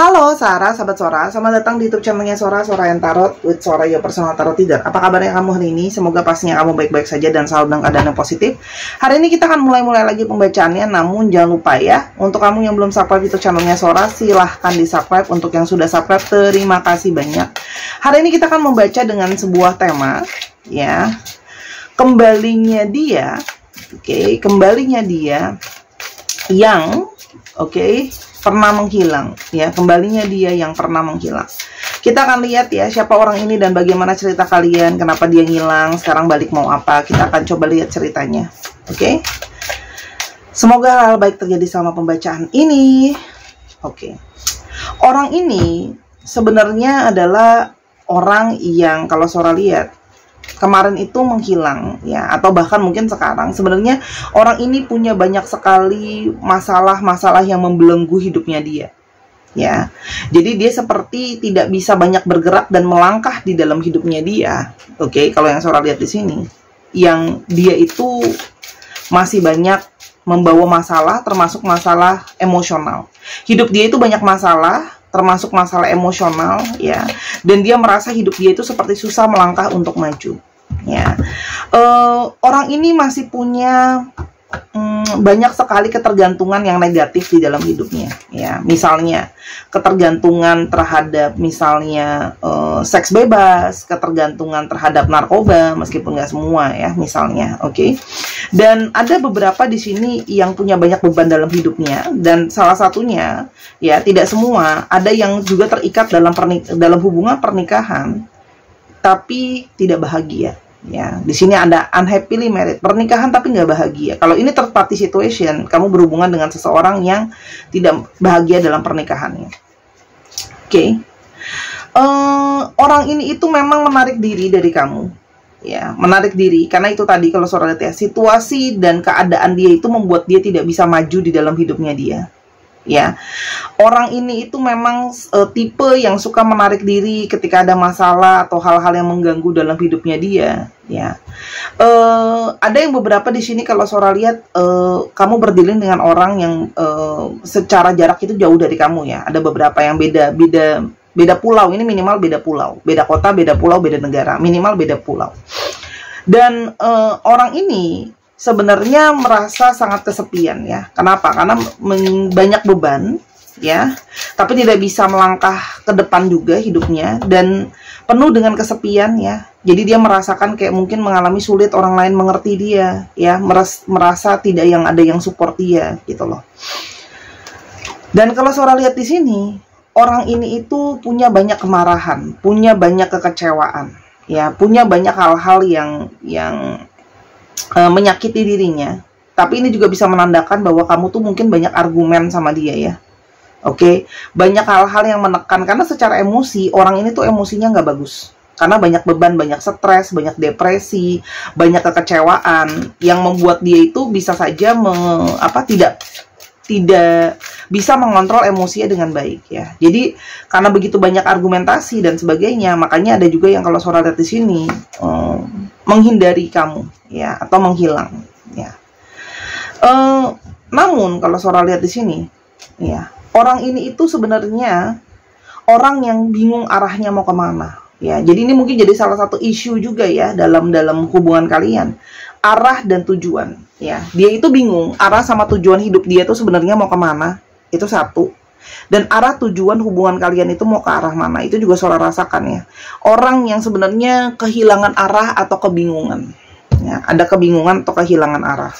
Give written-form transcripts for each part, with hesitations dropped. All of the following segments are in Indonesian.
Halo Sarah, sahabat Sora, selamat datang di YouTube channelnya Sora, Sora yang Tarot with Sora, your personal tarot reader. Apa kabarnya kamu hari ini? Semoga pastinya kamu baik-baik saja dan selalu dalam keadaan yang positif. Hari ini kita akan mulai lagi pembacaannya, namun jangan lupa ya, untuk kamu yang belum subscribe YouTube channelnya Sora, silahkan di subscribe. Untuk yang sudah subscribe, terima kasih banyak. Hari ini kita akan membaca dengan sebuah tema, ya, kembalinya dia, kembalinya dia yang, pernah menghilang, ya, kembalinya dia yang pernah menghilang. Kita akan lihat ya siapa orang ini dan bagaimana cerita kalian, kenapa dia ngilang, sekarang balik mau apa. Kita akan coba lihat ceritanya. Semoga hal baik terjadi selama pembacaan ini. Orang ini sebenarnya adalah orang yang kalau Sora lihat kemarin itu menghilang, ya, atau bahkan mungkin sekarang. Sebenarnya orang ini punya banyak sekali masalah-masalah yang membelenggu hidupnya dia, ya. Jadi dia seperti tidak bisa banyak bergerak dan melangkah di dalam hidupnya dia. Kalau yang Sora lihat di sini, yang dia itu masih banyak membawa masalah, termasuk masalah emosional. Hidup dia itu banyak masalah, termasuk masalah emosional, ya. Dan dia merasa hidup dia itu seperti susah melangkah untuk maju, ya. Orang ini masih punya banyak sekali ketergantungan yang negatif di dalam hidupnya, ya. Misalnya ketergantungan terhadap misalnya seks bebas, ketergantungan terhadap narkoba, meskipun nggak semua ya, misalnya. Dan ada beberapa di sini yang punya banyak beban dalam hidupnya, dan salah satunya, ya, tidak semua, ada yang juga terikat dalam hubungan pernikahan tapi tidak bahagia. Ya, di sini ada unhappily married, pernikahan tapi nggak bahagia. Kalau ini third party situation, kamu berhubungan dengan seseorang yang tidak bahagia dalam pernikahannya. Orang ini itu memang menarik diri dari kamu, ya, menarik diri karena itu tadi kalau Sora lihat ya, situasi dan keadaan dia itu membuat dia tidak bisa maju di dalam hidupnya dia. Ya, orang ini itu memang tipe yang suka menarik diri ketika ada masalah atau hal-hal yang mengganggu dalam hidupnya dia. Ya, ada yang beberapa di sini kalau Sora lihat kamu berdealing dengan orang yang secara jarak itu jauh dari kamu, ya. Ada beberapa yang beda pulau, ini minimal beda pulau, beda kota, beda pulau, beda negara, minimal beda pulau. Dan orang ini sebenarnya merasa sangat kesepian, ya. Kenapa? Karena banyak beban, ya, tapi tidak bisa melangkah ke depan juga hidupnya, dan penuh dengan kesepian, ya. Jadi dia merasakan kayak mungkin mengalami sulit orang lain mengerti dia, ya, merasa tidak ada yang support dia, gitu loh. Dan kalau Sora lihat di sini, orang ini itu punya banyak kemarahan, punya banyak kekecewaan, ya, punya banyak hal-hal yang menyakiti dirinya. Tapi ini juga bisa menandakan bahwa kamu tuh mungkin banyak argumen sama dia, ya. Banyak hal-hal yang menekan, karena secara emosi orang ini tuh emosinya nggak bagus, karena banyak beban, banyak stres, banyak depresi, banyak kekecewaan yang membuat dia itu bisa saja tidak bisa mengontrol emosinya dengan baik, ya. Jadi karena begitu banyak argumentasi dan sebagainya, makanya ada juga yang kalau Sora lihat di sini menghindari kamu, ya, atau menghilang, ya. Namun kalau Sora lihat di sini, ya, orang ini itu sebenarnya orang yang bingung arahnya mau kemana, ya. Jadi ini mungkin jadi salah satu isu juga, ya, dalam hubungan kalian, arah dan tujuan, ya. Dia itu bingung arah sama tujuan hidup dia itu sebenarnya mau kemana, itu satu. Dan arah tujuan hubungan kalian itu mau ke arah mana, itu juga Sora rasakan, ya. Orang yang sebenarnya kehilangan arah atau kebingungan, ya. Ada kebingungan atau kehilangan arah.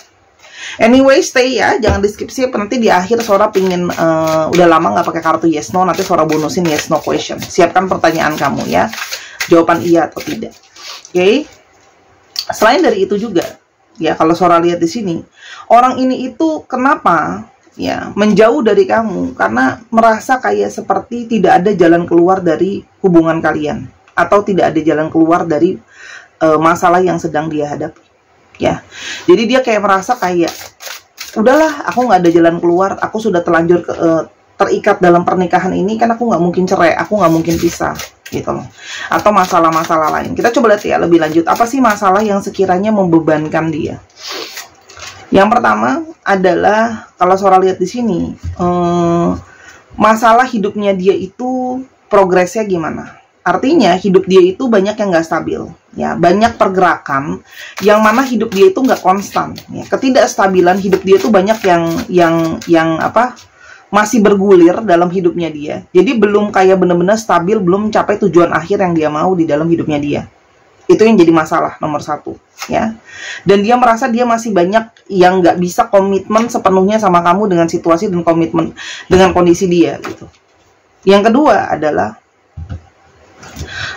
Anyway, stay, ya, jangan di skip. Nanti di akhir Sora pingin udah lama nggak pakai kartu yes no, nanti Sora bonusin yes no question. Siapkan pertanyaan kamu, ya, jawaban iya atau tidak. Selain dari itu juga, ya, kalau Sora lihat di sini, orang ini itu kenapa, ya, menjauh dari kamu karena merasa kayak seperti tidak ada jalan keluar dari hubungan kalian, atau tidak ada jalan keluar dari masalah yang sedang dia hadapi, ya. Jadi dia kayak merasa kayak udahlah, aku nggak ada jalan keluar, aku sudah terlanjur terikat dalam pernikahan ini, kan aku nggak mungkin cerai, aku nggak mungkin pisah, gitu loh. Atau masalah-masalah lain. Kita coba lihat, ya, lebih lanjut apa sih masalah yang sekiranya membebankan dia. Yang pertama adalah kalau Sora lihat di sini, masalah hidupnya dia itu progresnya gimana. Artinya hidup dia itu banyak yang nggak stabil, ya, banyak pergerakan yang mana hidup dia itu nggak konstan, ya. Ketidakstabilan hidup dia itu banyak yang apa, masih bergulir dalam hidupnya dia. Jadi belum kayak benar-benar stabil, belum mencapai tujuan akhir yang dia mau di dalam hidupnya dia. Itu yang jadi masalah nomor satu, ya. Dan dia merasa dia masih banyak yang nggak bisa komitmen sepenuhnya sama kamu dengan situasi dan komitmen dengan kondisi dia, gitu. Yang kedua adalah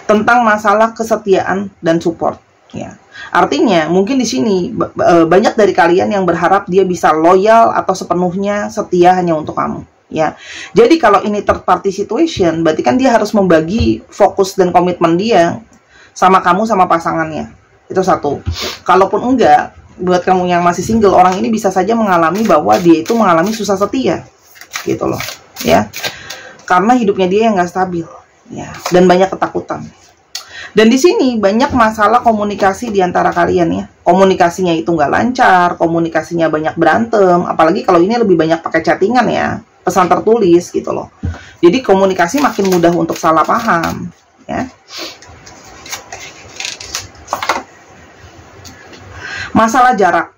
tentang masalah kesetiaan dan support, ya. Artinya mungkin di sini banyak dari kalian yang berharap dia bisa loyal atau sepenuhnya setia hanya untuk kamu, ya. Jadi kalau ini third party situation, berarti kan dia harus membagi fokus dan komitmen dia sama kamu, sama pasangannya. Itu satu. Kalaupun enggak, buat kamu yang masih single, orang ini bisa saja mengalami bahwa dia itu mengalami susah setia, gitu loh, ya. Karena hidupnya dia yang nggak stabil, ya, dan banyak ketakutan. Dan di sini banyak masalah komunikasi di antara kalian, ya. Komunikasinya itu nggak lancar, komunikasinya banyak berantem, apalagi kalau ini lebih banyak pakai chattingan, ya, pesan tertulis, gitu loh. Jadi komunikasi makin mudah untuk salah paham, ya. Masalah jarak,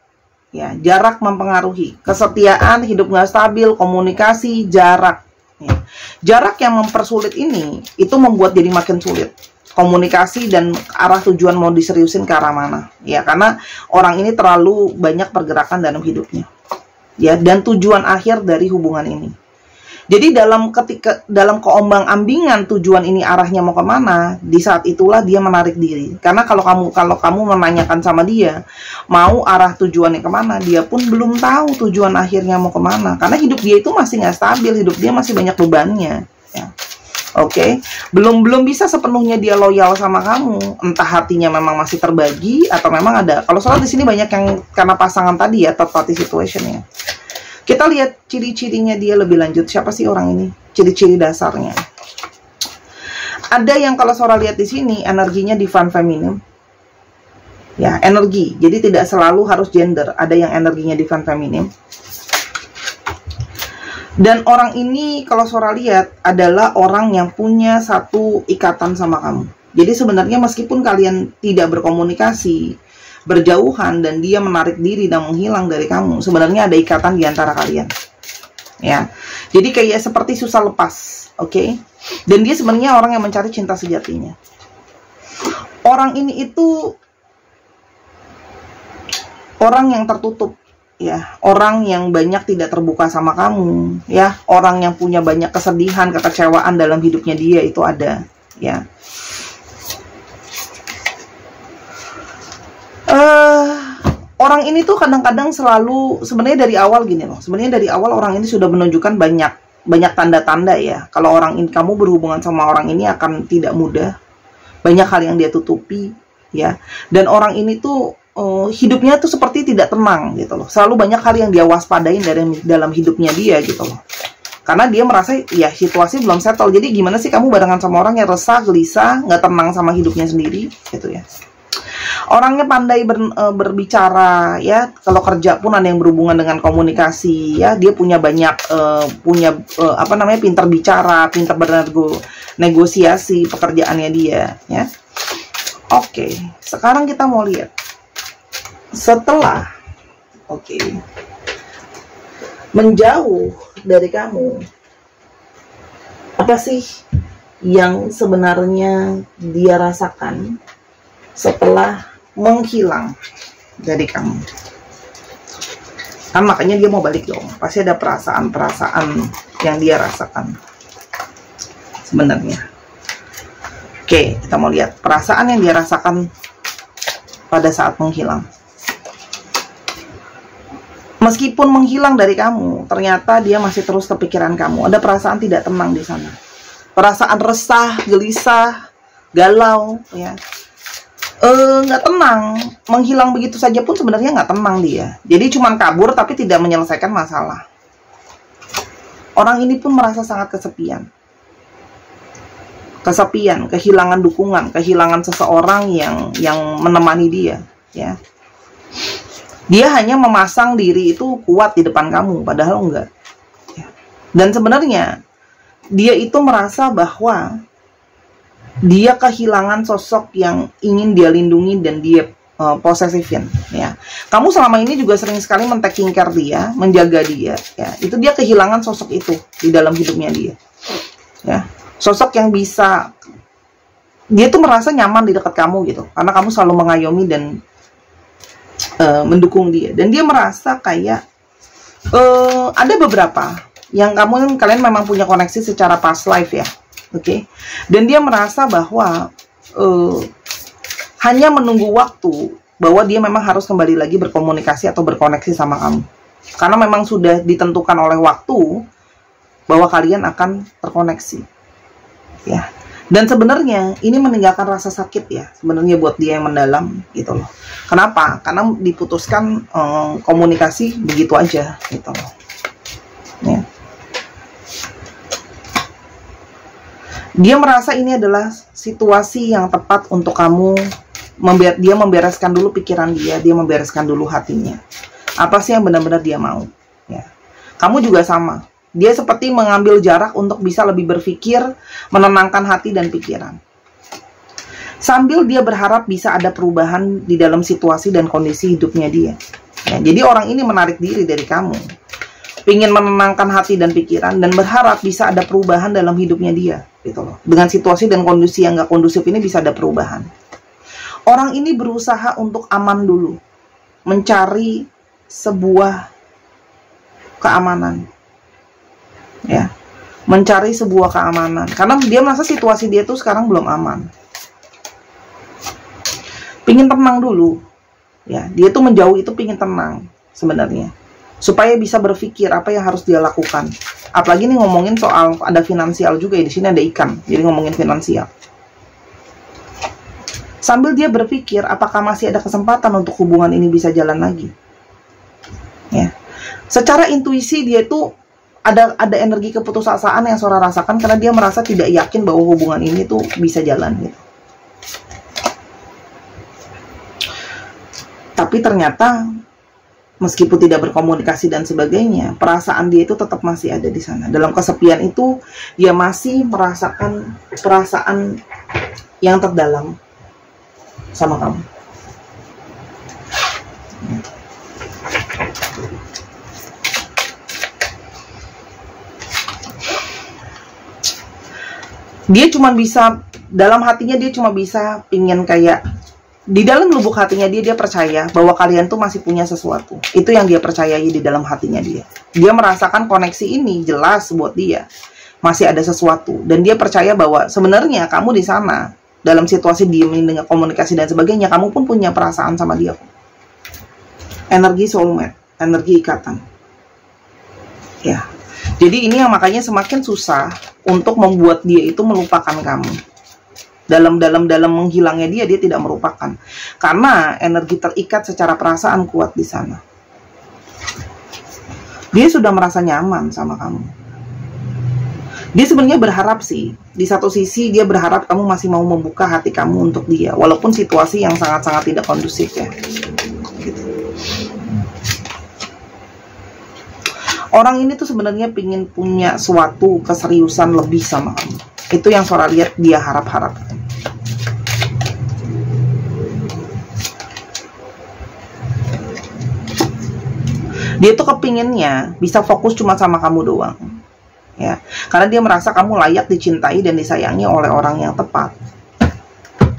ya, jarak mempengaruhi kesetiaan, hidup nggak stabil, komunikasi, jarak, ya. Jarak yang mempersulit ini itu membuat jadi makin sulit komunikasi dan arah tujuan mau diseriusin ke arah mana, ya, karena orang ini terlalu banyak pergerakan dalam hidupnya, ya, dan tujuan akhir dari hubungan ini. Jadi dalam keombang-ambingan tujuan ini arahnya mau kemana, di saat itulah dia menarik diri. Karena kalau kamu menanyakan sama dia mau arah tujuannya kemana, dia pun belum tahu tujuan akhirnya mau kemana. Karena hidup dia itu masih nggak stabil, hidup dia masih banyak bebannya, ya. Oke, belum bisa sepenuhnya dia loyal sama kamu. Entah hatinya memang masih terbagi atau memang ada. Kalau soal di sini banyak yang karena pasangan tadi, ya, third party situation, ya. Kita lihat ciri-cirinya dia lebih lanjut. Siapa sih orang ini? Ciri-ciri dasarnya. Ada yang kalau Sora lihat di sini energinya divine feminine, ya, energi. Jadi tidak selalu harus gender. Ada yang energinya divine feminine. Dan orang ini kalau Sora lihat adalah orang yang punya satu ikatan sama kamu. Jadi sebenarnya meskipun kalian tidak berkomunikasi, berjauhan, dan dia menarik diri dan menghilang dari kamu, sebenarnya ada ikatan di antara kalian, ya. Jadi kayak seperti susah lepas, oke? Dan dia sebenarnya orang yang mencari cinta sejatinya. Orang ini itu orang yang tertutup, ya, orang yang banyak tidak terbuka sama kamu, ya, orang yang punya banyak kesedihan, kekecewaan dalam hidupnya dia itu ada, ya. Orang ini tuh kadang-kadang selalu, sebenarnya dari awal gini loh, sebenarnya dari awal orang ini sudah menunjukkan banyak tanda-tanda, ya, kalau orang ini, kamu berhubungan sama orang ini akan tidak mudah, banyak hal yang dia tutupi, ya, dan orang ini tuh hidupnya tuh seperti tidak tenang, gitu loh, selalu banyak hal yang dia waspadain dalam hidupnya dia, gitu loh, karena dia merasa, ya, situasi belum settle. Jadi gimana sih kamu barengan sama orang yang resah, gelisah, nggak tenang sama hidupnya sendiri, gitu, ya. Orangnya pandai berbicara, ya, kalau kerja pun ada yang berhubungan dengan komunikasi, ya, dia punya banyak pintar bicara, pintar bernegosiasi pekerjaannya dia, ya. Oke, sekarang kita mau lihat setelah menjauh dari kamu, apa sih yang sebenarnya dia rasakan setelah menghilang dari kamu. Kan makanya dia mau balik dong. Pasti ada perasaan-perasaan yang dia rasakan sebenarnya. Oke, kita mau lihat perasaan yang dia rasakan pada saat menghilang. Meskipun menghilang dari kamu, ternyata dia masih terus kepikiran kamu. Ada perasaan tidak tenang di sana. Perasaan resah, gelisah, galau, ya. Nggak tenang, menghilang begitu saja pun sebenarnya nggak tenang dia. Jadi cuman kabur tapi tidak menyelesaikan masalah. Orang ini pun merasa sangat kesepian, kehilangan dukungan, kehilangan seseorang yang menemani dia, ya. Dia hanya memasang diri itu kuat di depan kamu, padahal enggak, ya. Dan sebenarnya dia itu merasa bahwa dia kehilangan sosok yang ingin dia lindungi dan dia posesifin, ya. Kamu selama ini juga sering sekali men-taking care dia, menjaga dia, ya. Itu dia kehilangan sosok itu di dalam hidupnya dia, ya. Sosok yang bisa, dia tuh merasa nyaman di dekat kamu gitu, karena kamu selalu mengayomi dan mendukung dia, dan dia merasa kayak ada beberapa yang kalian memang punya koneksi secara past life, ya, oke. Dan dia merasa bahwa hanya menunggu waktu bahwa dia memang harus kembali lagi berkomunikasi atau berkoneksi sama kamu, karena memang sudah ditentukan oleh waktu bahwa kalian akan terkoneksi, ya. Dan sebenarnya ini meninggalkan rasa sakit, ya, sebenarnya buat dia yang mendalam gitu loh. Kenapa? Karena diputuskan komunikasi begitu aja gitu loh, ya. Dia merasa ini adalah situasi yang tepat untuk kamu. Dia membereskan dulu pikiran dia membereskan dulu hatinya. Apa sih yang benar-benar dia mau, ya. Kamu juga sama. Dia seperti mengambil jarak untuk bisa lebih berpikir, menenangkan hati dan pikiran. Sambil dia berharap bisa ada perubahan di dalam situasi dan kondisi hidupnya dia, ya. Jadi orang ini menarik diri dari kamu, ingin menenangkan hati dan pikiran, dan berharap bisa ada perubahan dalam hidupnya dia gitu loh. Dengan situasi dan kondisi yang gak kondusif ini bisa ada perubahan. Orang ini berusaha untuk aman dulu, mencari sebuah keamanan, ya, mencari sebuah keamanan, karena dia merasa situasi dia tuh sekarang belum aman. Pingin tenang dulu, ya. Dia tuh menjauh itu pingin tenang sebenarnya, supaya bisa berpikir apa yang harus dia lakukan. Apalagi nih ngomongin soal ada finansial juga, ya. Di sini ada ikan, jadi ngomongin finansial. Sambil dia berpikir apakah masih ada kesempatan untuk hubungan ini bisa jalan lagi, ya. Secara intuisi dia tuh ada energi keputusasaan yang Sora rasakan, karena dia merasa tidak yakin bahwa hubungan ini tuh bisa jalan gitu. Tapi ternyata meskipun tidak berkomunikasi dan sebagainya, perasaan dia itu tetap masih ada di sana. Dalam kesepian itu dia masih merasakan perasaan yang terdalam sama kamu. Dia cuma bisa, dalam hatinya dia cuma bisa pingin kayak, di dalam lubuk hatinya dia percaya bahwa kalian tuh masih punya sesuatu. Itu yang dia percayai di dalam hatinya dia. Dia merasakan koneksi ini jelas buat dia, masih ada sesuatu. Dan dia percaya bahwa sebenarnya kamu di sana, dalam situasi diem dengan komunikasi dan sebagainya, kamu pun punya perasaan sama dia. Energi soulmate, energi ikatan, ya. Jadi ini yang makanya semakin susah untuk membuat dia itu melupakan kamu. Dalam menghilangnya dia tidak merupakan, karena energi terikat secara perasaan kuat di sana. Dia sudah merasa nyaman sama kamu. Dia sebenarnya berharap sih, di satu sisi dia berharap kamu masih mau membuka hati kamu untuk dia, walaupun situasi yang sangat-sangat tidak kondusif, ya. Gitu. Orang ini tuh sebenarnya pingin punya suatu keseriusan lebih sama kamu. Itu yang Sora lihat dia harap-harap. Dia tuh kepinginnya bisa fokus cuma sama kamu doang, ya, karena dia merasa kamu layak dicintai dan disayangi oleh orang yang tepat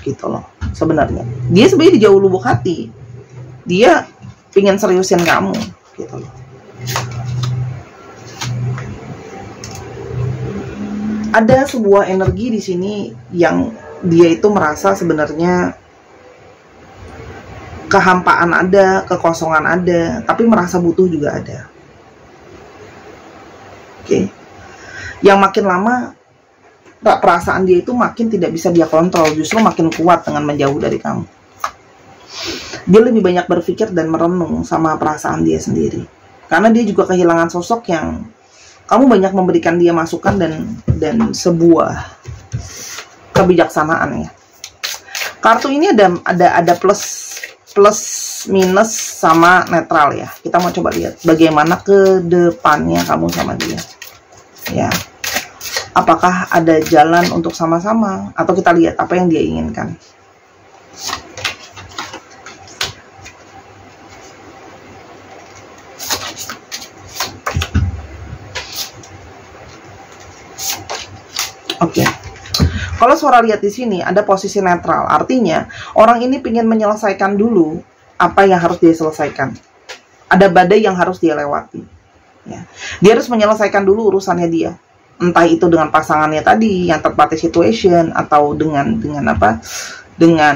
gitu loh. Sebenarnya dia sebenarnya di jauh lubuk hati dia pingin seriusin kamu gitu loh. Ada sebuah energi di sini yang dia itu merasa sebenarnya kehampaan ada, kekosongan ada, tapi merasa butuh juga ada. Oke. Yang makin lama perasaan dia itu makin tidak bisa dia kontrol, justru makin kuat dengan menjauh dari kamu. Dia lebih banyak berpikir dan merenung sama perasaan dia sendiri, karena dia juga kehilangan sosok yang kamu banyak memberikan dia masukan dan sebuah kebijaksanaan, ya. Kartu ini ada plus minus sama netral, ya. Kita mau coba lihat bagaimana ke depannya kamu sama dia, ya. Apakah ada jalan untuk sama-sama, atau kita lihat apa yang dia inginkan. Oke. Kalau Sora lihat di sini ada posisi netral, artinya orang ini ingin menyelesaikan dulu apa yang harus dia selesaikan. Ada badai yang harus dia lewati. Ya. Dia harus menyelesaikan dulu urusannya dia. Entah itu dengan pasangannya tadi yang third party situation, atau dengan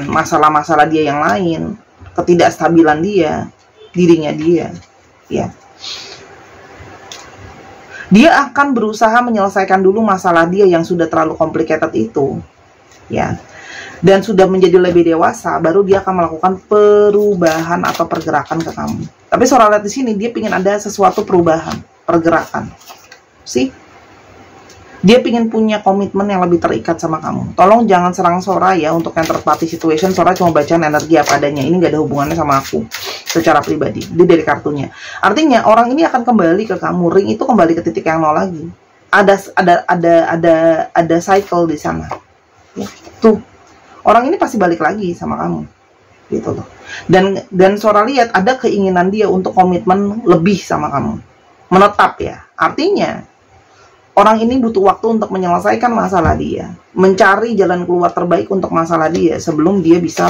masalah-masalah dia yang lain, ketidakstabilan dia, dirinya dia. Ya. Dia akan berusaha menyelesaikan dulu masalah dia yang sudah terlalu complicated itu, ya. Dan sudah menjadi lebih dewasa, baru dia akan melakukan perubahan atau pergerakan ke kamu. Tapi Sora lihat di sini, dia ingin ada sesuatu perubahan, pergerakan. Sih? Dia ingin punya komitmen yang lebih terikat sama kamu. Tolong jangan serang Sora ya untuk yang third party situation. Sora cuma bacaan energi apa adanya. Ini gak ada hubungannya sama aku secara pribadi. Dia dari kartunya. Artinya orang ini akan kembali ke kamu. Ring itu kembali ke titik yang nol lagi. Ada cycle di sana. Ya, tuh. Orang ini pasti balik lagi sama kamu. Gitu loh. Dan Sora lihat ada keinginan dia untuk komitmen lebih sama kamu. Menetap ya. Artinya orang ini butuh waktu untuk menyelesaikan masalah dia, mencari jalan keluar terbaik untuk masalah dia sebelum dia bisa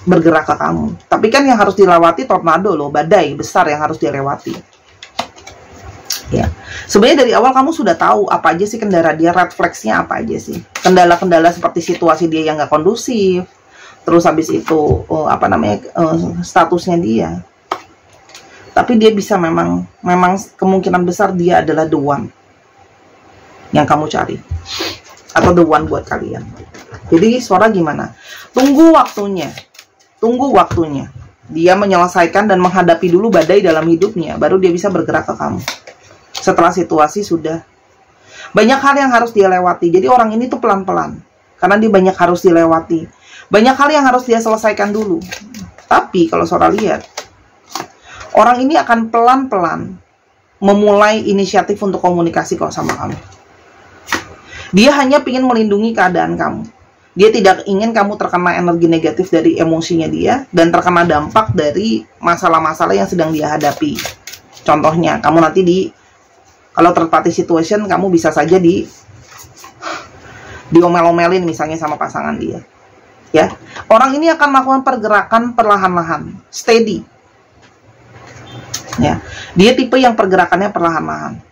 bergerak ke kamu. Tapi kan yang harus dilewati tornado loh, badai besar yang harus dilewati. Ya, sebenarnya dari awal kamu sudah tahu apa aja sih kendala dia, red flags-nya apa aja sih. Kendala-kendala seperti situasi dia yang nggak kondusif, terus habis itu statusnya dia. Tapi dia bisa memang kemungkinan besar dia adalah the one yang kamu cari, atau the one buat kalian. Jadi Sora gimana? Tunggu waktunya dia menyelesaikan dan menghadapi dulu badai dalam hidupnya, baru dia bisa bergerak ke kamu. Setelah situasi sudah banyak hal yang harus dia lewati. Jadi orang ini tuh pelan-pelan, karena dia banyak harus dilewati, banyak hal yang harus dia selesaikan dulu. Tapi kalau Sora lihat, orang ini akan pelan-pelan memulai inisiatif untuk komunikasi kok sama kamu. Dia hanya ingin melindungi keadaan kamu. Dia tidak ingin kamu terkena energi negatif dari emosinya dia, dan terkena dampak dari masalah-masalah yang sedang dia hadapi. Contohnya, kamu nanti kalau third party situation, kamu bisa saja diomel-omelin misalnya sama pasangan dia. Ya, orang ini akan melakukan pergerakan perlahan-lahan, steady. Ya, dia tipe yang pergerakannya perlahan-lahan.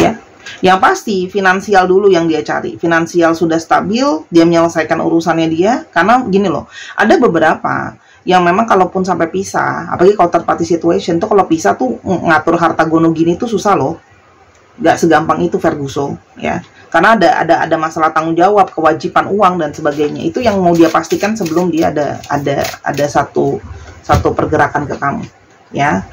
Ya. Yang pasti finansial dulu yang dia cari. Finansial sudah stabil, dia menyelesaikan urusannya dia. Karena gini loh, ada beberapa yang memang kalaupun sampai pisah, apalagi kalau third party situation tuh, kalau pisah tuh ngatur harta gono gini tuh susah loh. Gak segampang itu Ferguson, ya. Karena ada masalah tanggung jawab, kewajiban uang dan sebagainya. Itu yang mau dia pastikan sebelum dia ada satu pergerakan ke kamu, ya.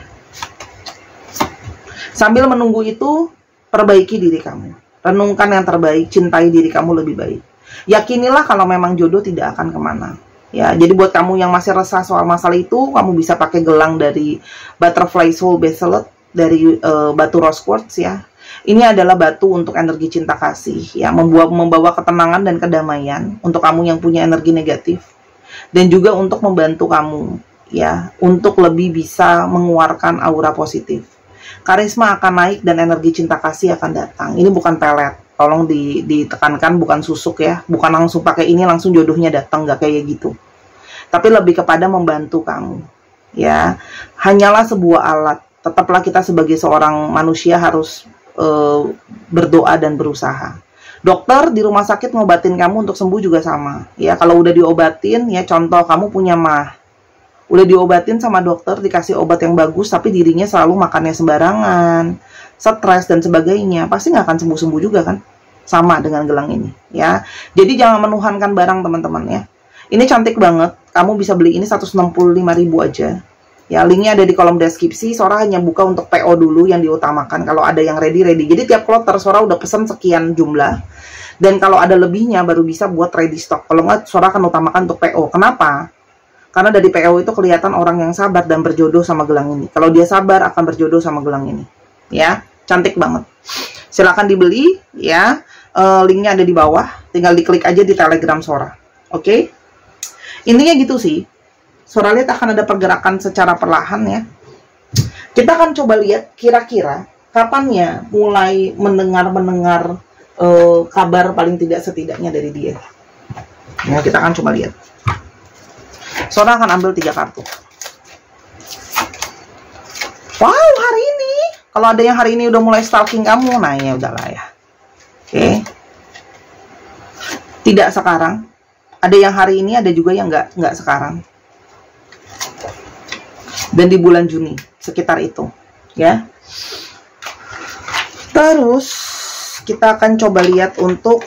Sambil menunggu itu, perbaiki diri kamu, renungkan yang terbaik, cintai diri kamu lebih baik. Yakinilah kalau memang jodoh tidak akan kemana. Ya, jadi buat kamu yang masih resah soal masalah itu, kamu bisa pakai gelang dari Butterfly Soul Bracelet dari batu rose quartz ya. Ini adalah batu untuk energi cinta kasih ya, membawa ketenangan dan kedamaian untuk kamu yang punya energi negatif, dan juga untuk membantu kamu ya untuk lebih bisa mengeluarkan aura positif. Karisma akan naik dan energi cinta kasih akan datang. Ini bukan pelet, tolong ditekankan, bukan susuk ya, bukan langsung pakai ini langsung jodohnya datang, nggak kayak gitu. Tapi lebih kepada membantu kamu ya. Hanyalah sebuah alat. Tetaplah kita sebagai seorang manusia harus berdoa dan berusaha. Dokter di rumah sakit ngobatin kamu untuk sembuh juga sama ya. Kalau udah diobatin ya, contoh kamu punya mah, udah diobatin sama dokter, dikasih obat yang bagus, tapi dirinya selalu makannya sembarangan, stres dan sebagainya, pasti nggak akan sembuh-sembuh juga kan? Sama dengan gelang ini, ya. Jadi jangan menuhankan barang teman-teman ya. Ini cantik banget, kamu bisa beli ini 165.000 aja. Ya, linknya ada di kolom deskripsi. Sora hanya buka untuk PO dulu yang diutamakan. Kalau ada yang ready. Jadi tiap kloter Sora udah pesen sekian jumlah. Dan kalau ada lebihnya baru bisa buat ready stock. Kalau nggak, Sora akan utamakan untuk PO. Kenapa? Karena dari PO itu kelihatan orang yang sabar dan berjodoh sama gelang ini. Kalau dia sabar akan berjodoh sama gelang ini. Ya. Cantik banget. Silakan dibeli ya. Linknya ada di bawah. Tinggal diklik aja di Telegram Sora. Oke? Intinya gitu sih. Sora lihat akan ada pergerakan secara perlahan ya. Kita akan coba lihat kira-kira kapannya mulai mendengar kabar paling setidaknya dari dia. Ya, kita akan coba lihat. Sora akan ambil 3 kartu. Wow, hari ini. Kalau ada yang hari ini udah mulai stalking kamu, nah ya udahlah ya. Oke. Tidak sekarang. Ada yang hari ini, ada juga yang nggak sekarang. Dan di bulan Juni, sekitar itu. Ya. Terus, kita akan coba lihat untuk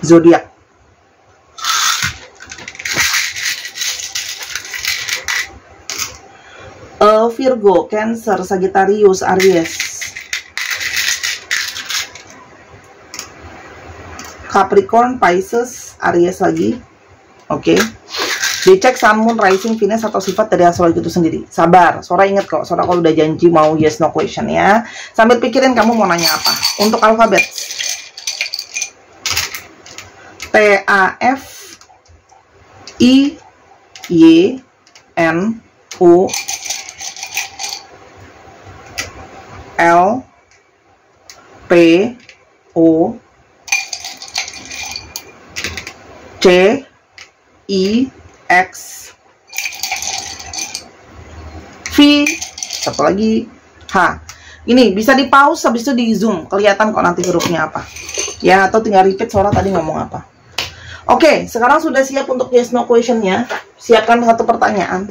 zodiak. Virgo, Cancer, Sagittarius, Aries, Capricorn, Pisces, Aries lagi. Oke. Dicek Sun, Moon, Rising, Venus atau sifat dari astrologi itu sendiri. Sabar, Sora inget kok. Sora kalau udah janji mau yes no question ya. Sambil pikirin kamu mau nanya apa. Untuk alfabet, T, A, F, I, Y, N, U, L, P, O, C, I, X, V, satu lagi H. Ini bisa di pause, habis itu di zoom, kelihatan kok nanti hurufnya apa. Ya, atau tinggal repeat Sora tadi ngomong apa. Oke, sekarang sudah siap untuk yes no questionnya. Siapkan satu pertanyaan.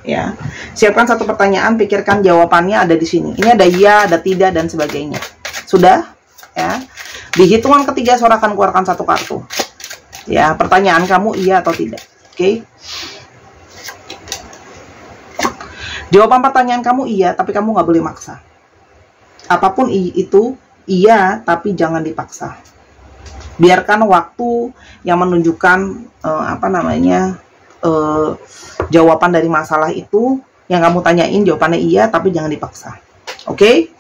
Ya, siapkan satu pertanyaan, pikirkan jawabannya ada di sini. Ini ada iya, ada tidak, dan sebagainya. Sudah? Ya. Di hitungan ketiga Sora akan keluarkan satu kartu. Ya, pertanyaan kamu iya atau tidak. Oke. Jawaban pertanyaan kamu iya, tapi kamu nggak boleh maksa. Apapun itu iya, tapi jangan dipaksa. Biarkan waktu yang menunjukkan jawaban dari masalah itu yang kamu tanyain jawabannya iya, tapi jangan dipaksa. Oke?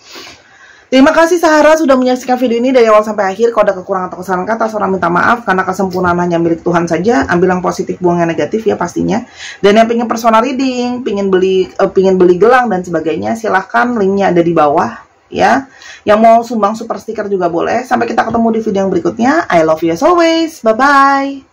Terima kasih Sahara sudah menyaksikan video ini dari awal sampai akhir. Kalau ada kekurangan atau kesalahan kata, Sora minta maaf karena kesempurnaan hanya milik Tuhan saja. Ambil yang positif, buang yang negatif ya pastinya. Dan yang pengen personal reading, pengen beli gelang dan sebagainya, silahkan linknya ada di bawah ya. Yang mau sumbang super sticker juga boleh. Sampai kita ketemu di video yang berikutnya. I love you as always. Bye bye.